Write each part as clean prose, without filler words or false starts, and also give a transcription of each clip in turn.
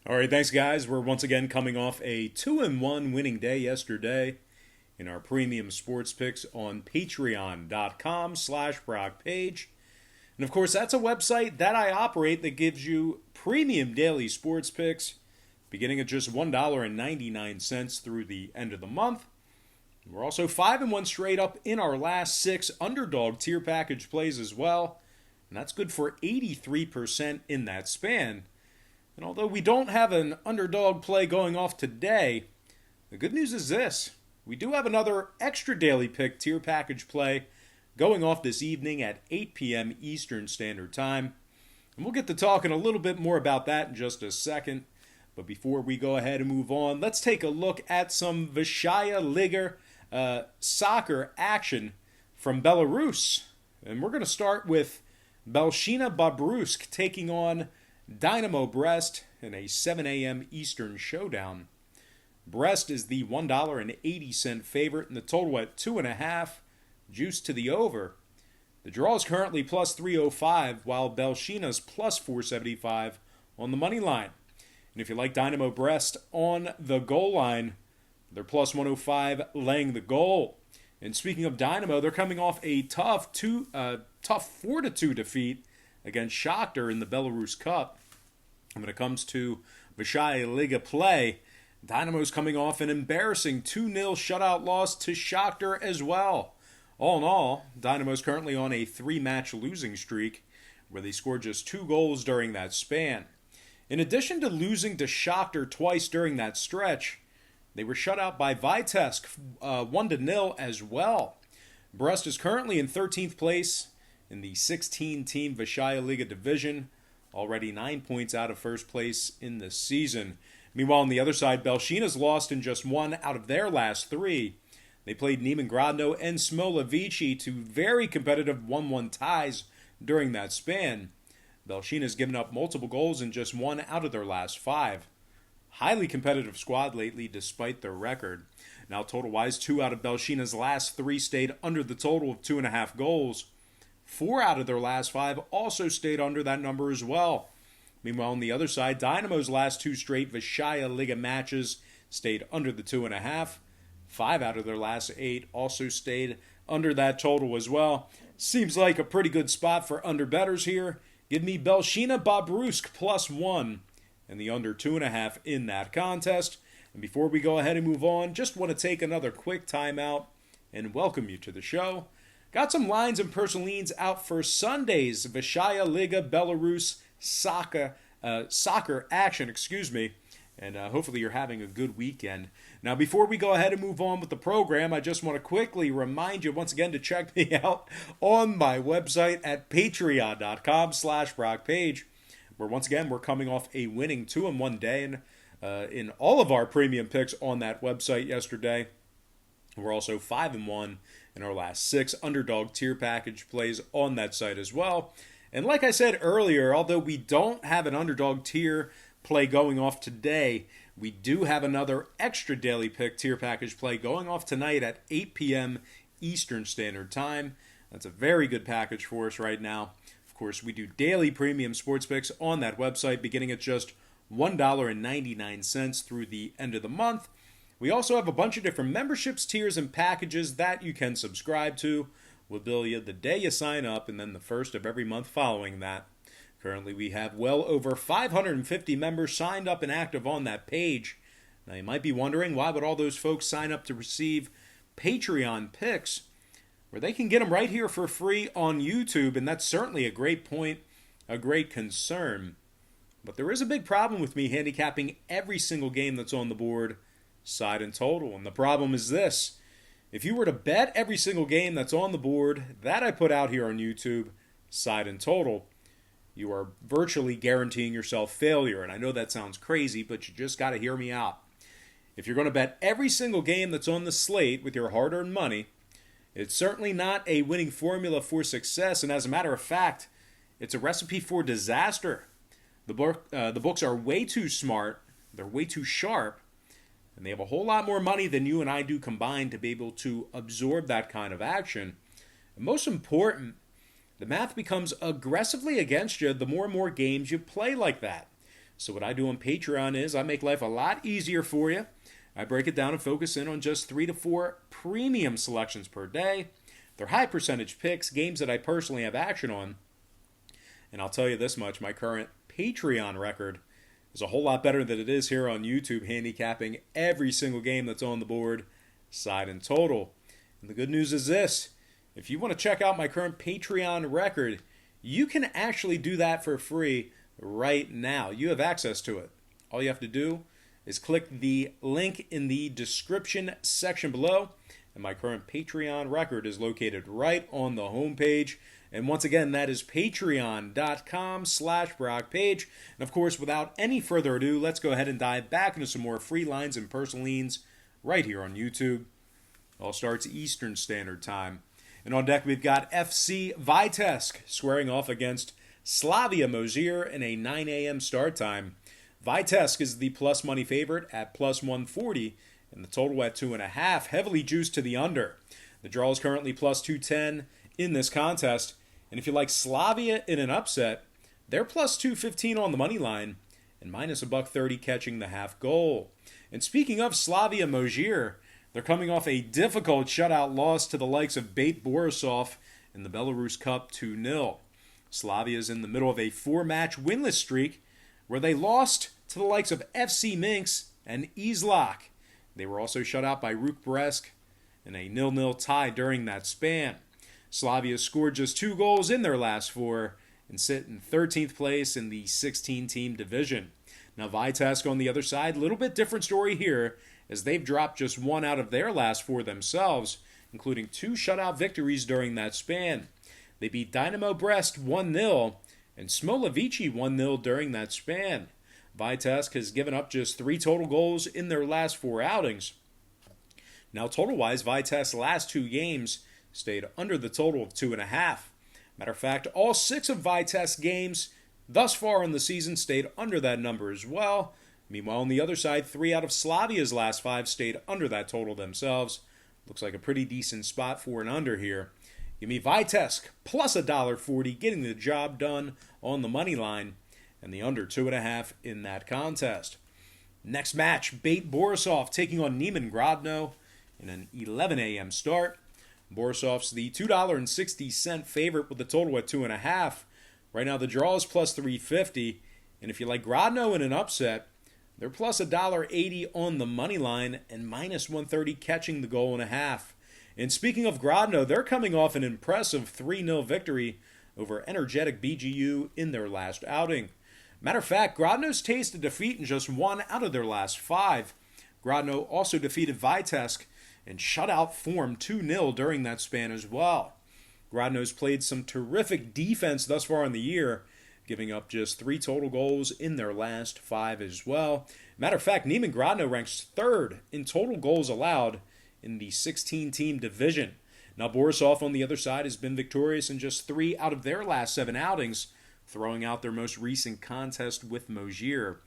All right, thanks, guys. We're once again coming off a 2-1 winning day yesterday in our premium sports picks on patreon.com/Brock Page. And of course, that's a website that I operate that gives you premium daily sports picks beginning at just $1.99 through the end of the month. We're also 5-1 straight up in our last 6 Underdog tier package plays as well. And that's good for 83% in that span. And although we don't have an Underdog play going off today, the good news is this. We do have another extra daily pick tier package play going off this evening at 8 p.m. Eastern Standard Time. And we'll get to talking a little bit more about that in just a second. But before we go ahead and move on, let's take a look at some Vysshaya Liga soccer action from Belarus. And we're going to start with Belshina taking on Dynamo Brest in a 7 a.m. Eastern showdown. Brest is the $1.80 favorite and the total at 2.5, juice to the over. The draw is currently plus 305 while Belshina's plus 475 on the money line. And if you like Dynamo Brest on the goal line, they're plus 105 laying the goal. And speaking of Dynamo, they're coming off a tough 4-2 defeat against Shakhter in the Belarus Cup. And when it comes to Vysshaya Liga play, Dynamo's coming off an embarrassing 2-0 shutout loss to Shakhter as well. All in all, Dynamo's currently on a 3-match losing streak where they scored just 2 goals during that span. In addition to losing to Shakhter twice during that stretch, they were shut out by Vitebsk 1-0 as well. Brest is currently in 13th place in the 16-team Vysshaya Liga division, already 9 points out of first place in the season. Meanwhile, on the other side, Belshina's lost in just 1 out of their last 3. They played Grodno and Smolovici to very competitive 1-1 ties during that span. Belshina's given up multiple goals in just 1 out of their last 5. Highly competitive squad lately despite their record. Now total-wise, 2 out of Belshina's last 3 stayed under the total of 2.5 goals. 4 out of their last 5 also stayed under that number as well. Meanwhile, on the other side, Dynamo's last 2 straight Vysshaya Liga matches stayed under the 2.5. 5 out of their last 8 also stayed under that total as well. Seems like a pretty good spot for underbettors here. Give me Belshina plus 1 and the under 2.5 in that contest. And before we go ahead and move on, just want to take another quick timeout and welcome you to the show. Got some lines and personal out for Sunday's Vysshaya Liga Belarus soccer action, and hopefully you're having a good weekend. Now, before we go ahead and move on with the program, I just want to quickly remind you once again to check me out on my website at patreon.com/Brock Page, where once again we're coming off a winning 2-1 day in all of our premium picks on that website yesterday. We're also 5-1 in our last 6 Underdog tier package plays on that site as well. And like I said earlier, although we don't have an Underdog tier play going off today, we do have another extra daily pick tier package play going off tonight at 8 p.m. Eastern Standard Time. That's a very good package for us right now. Of course, we do daily premium sports picks on that website beginning at just $1.99 through the end of the month. We also have a bunch of different memberships, tiers, and packages that you can subscribe to. We'll bill you the day you sign up and then the first of every month following that. Currently, we have well over 550 members signed up and active on that page. Now, you might be wondering, why would all those folks sign up to receive Patreon picks, where they can get them right here for free on YouTube, and that's certainly a great point, a great concern. But there is a big problem with me handicapping every single game that's on the board, side and total. And the problem is this. If you were to bet every single game that's on the board that I put out here on YouTube, side and total, you are virtually guaranteeing yourself failure. And I know that sounds crazy, but you just got to hear me out. If you're going to bet every single game that's on the slate with your hard-earned money, it's certainly not a winning formula for success. And as a matter of fact, it's a recipe for disaster. The books are way too smart. They're way too sharp. And they have a whole lot more money than you and I do combined to be able to absorb that kind of action. And most important, the math becomes aggressively against you the more and more games you play like that. So what I do on Patreon is I make life a lot easier for you. I break it down and focus in on just 3 to 4 premium selections per day. They're high percentage picks, games that I personally have action on. And I'll tell you this much, my current Patreon record is a whole lot better than it is here on YouTube, handicapping every single game that's on the board, side and total. And the good news is this: if you want to check out my current Patreon record, you can actually do that for free right now. You have access to it. All you have to do is click the link in the description section below, and my current Patreon record is located right on the homepage. And once again, that is patreon.com/BrockPage. And of course, without any further ado, let's go ahead and dive back into some more free lines and personal leans right here on YouTube. All starts Eastern Standard Time. And on deck, we've got FC Vitebsk squaring off against Slavia Mozir in a 9 a.m. start time. Vitebsk is the plus money favorite at plus 140, and the total at 2.5, heavily juiced to the under. The draw is currently plus 210 in this contest, and if you like Slavia in an upset, they're plus 215 on the money line, and minus $1.30 catching the half goal. And speaking of Slavia Mozir, they're coming off a difficult shutout loss to the likes of Borisov in the Belarus Cup 2-0. Slavia is in the middle of a 4-match winless streak where they lost to the likes of FC Minsk and Izlak. They were also shut out by Brest in a 0-0 tie during that span. Slavia scored just 2 goals in their last 4 and sit in 13th place in the 16-team division. Now Vitebsk on the other side, a little bit different story here, as they've dropped just 1 out of their last 4 themselves, including 2 shutout victories during that span. They beat Dynamo Brest 1-0 and Smolovici 1-0 during that span. Vitebsk has given up just 3 total goals in their last 4 outings. Now total-wise, Vitebsk's last 2 games stayed under the total of 2.5. Matter of fact, all 6 of Vitebsk's games thus far in the season stayed under that number as well. Meanwhile, on the other side, 3 out of Slavia's last 5 stayed under that total themselves. Looks like a pretty decent spot for an under here. Give me Vitebsk plus $1.40, getting the job done on the money line, and the under 2.5 in that contest. Next match, Bate Borisov taking on Grodno in an 11 a.m. start. Borisov's the $2.60 favorite with the total at 2.5. Right now the draw is plus 350, and if you like Grodno in an upset, they're plus $1.80 on the money line and minus 130 catching the goal and a half. And speaking of Grodno, they're coming off an impressive 3-0 victory over energetic BGU in their last outing. Matter of fact, Grodno's tasted defeat in just 1 out of their last 5. Grodno also defeated Vitebsk in shutout form 2-0 during that span as well. Grodno's played some terrific defense thus far in the year, giving up just 3 total goals in their last 5 as well. Matter of fact, Grodno ranks 3rd in total goals allowed in the 16-team division. Now Borisov on the other side has been victorious in just 3 out of their last 7 outings, throwing out their most recent contest with Mozir.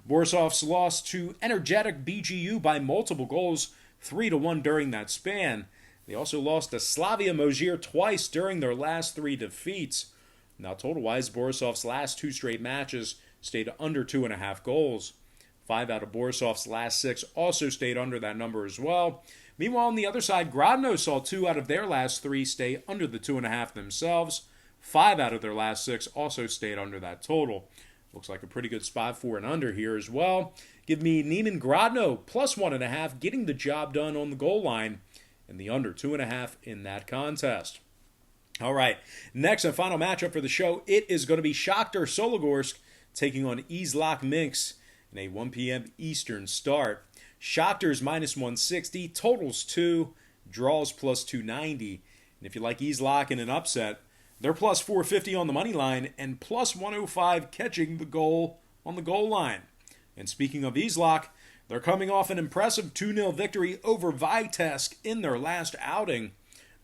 Borisov's lost to energetic BGU by multiple goals, 3-1 during that span. They also lost to Slavia Mozir twice during their last 3 defeats. Now total-wise, Borisov's last 2 straight matches stayed under 2.5 goals. 5 out of Borisov's last 6 also stayed under that number as well. Meanwhile, on the other side, Grodno saw 2 out of their last 3 stay under the 2.5 themselves. 5 out of their last 6 also stayed under that total. Looks like a pretty good spot for an under here as well. Give me Grodno plus 1.5, getting the job done on the goal line, and the under 2.5 in that contest. All right, next and final matchup for the show, it is going to be Shakhter Sologorsk taking on Izlak Minsk in a 1 p.m. Eastern start. Shakhter's minus 160, totals 2, draws plus 290. And if you like Izlak in an upset, they're plus 450 on the money line and plus 105 catching the goal on the goal line. And speaking of Izlak, they're coming off an impressive 2-0 victory over Vitebsk in their last outing.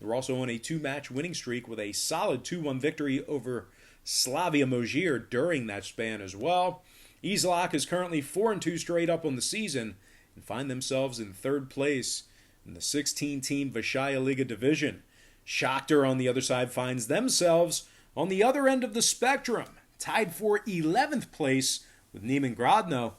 They're also on a 2-match winning streak with a solid 2-1 victory over Slavia Mozir during that span as well. Izlak is currently 4-2 straight up on the season and find themselves in 3rd place in the 16-team Vysshaya Liga division. Shakhter, on the other side, finds themselves on the other end of the spectrum, tied for 11th place With Neiman Grodno,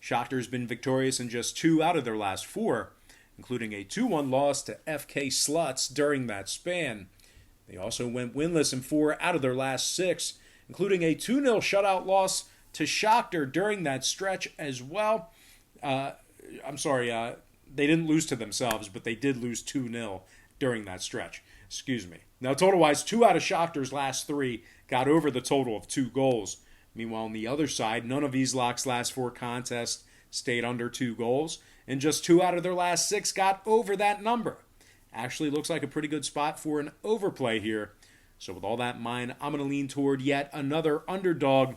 Shakhter's been victorious in just 2 out of their last 4, including a 2-1 loss to FK Sluts during that span. They also went winless in 4 out of their last 6, including a 2-0 shutout loss to Shakhter during that stretch as well. They didn't lose to themselves, but they did lose 2-0 during that stretch. Excuse me. Now, total-wise, 2 out of Shakhter's last 3 got over the total of 2 goals. Meanwhile, on the other side, none of Vysshay's last 4 contests stayed under 2 goals, and just 2 out of their last 6 got over that number. Actually looks like a pretty good spot for an overplay here. So with all that in mind, I'm going to lean toward yet another underdog.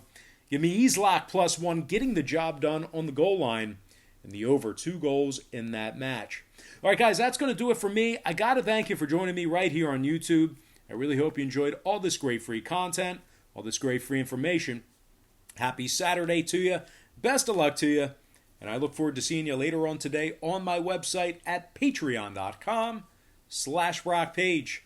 Give me Vysshaya +1 getting the job done on the goal line and the over 2 goals in that match. All right, guys, that's going to do it for me. I got to thank you for joining me right here on YouTube. I really hope you enjoyed all this great free content, all this great free information. Happy Saturday to you. Best of luck to you. And I look forward to seeing you later on today on my website at patreon.com/BrockPage.